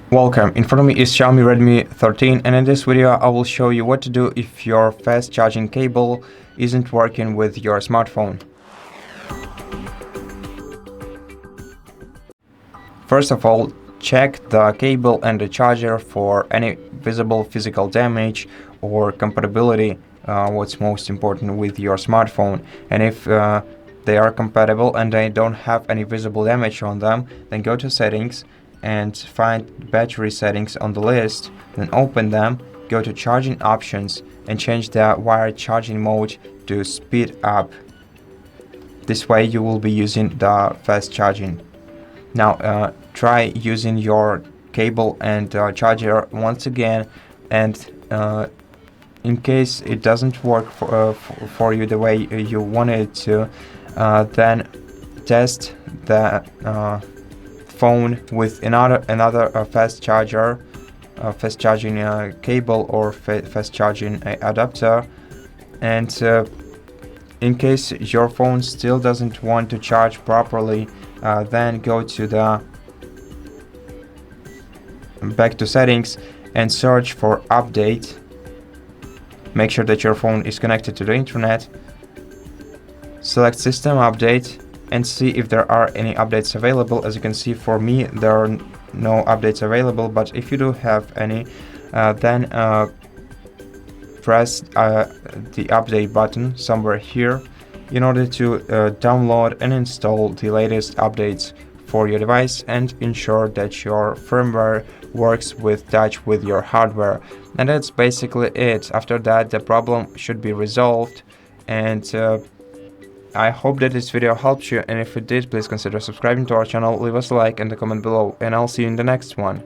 Welcome, in front of me is Xiaomi Redmi 13, and in this video I will show you what to do if your fast charging cable isn't working with your smartphone. First of all, check the cable and the charger for any visible physical damage or compatibility, what's most important with your smartphone. And if they are compatible and they don't have any visible damage on them, then go to settings and find battery settings on the list, then open them, go to charging options and change the wired charging mode to speed up. This way you will be using the fast charging. Now try using your cable and charger once again, and in case it doesn't work for you the way you wanted it to, then test the phone with another fast charger, fast charging cable or fast charging adapter, and in case your phone still doesn't want to charge properly, then go to the back to settings and search for update. Make sure that your phone is connected to the internet. Select system update and see if there are any updates available. As you can see, for me there are no updates available, but if you do have any, then press the update button somewhere here in order to download and install the latest updates for your device and ensure that your firmware works with touch with your hardware. And that's basically it. After that, the problem should be resolved, and I hope that this video helped you, and if it did, please consider subscribing to our channel, leave us a like and a comment below, and I'll see you in the next one.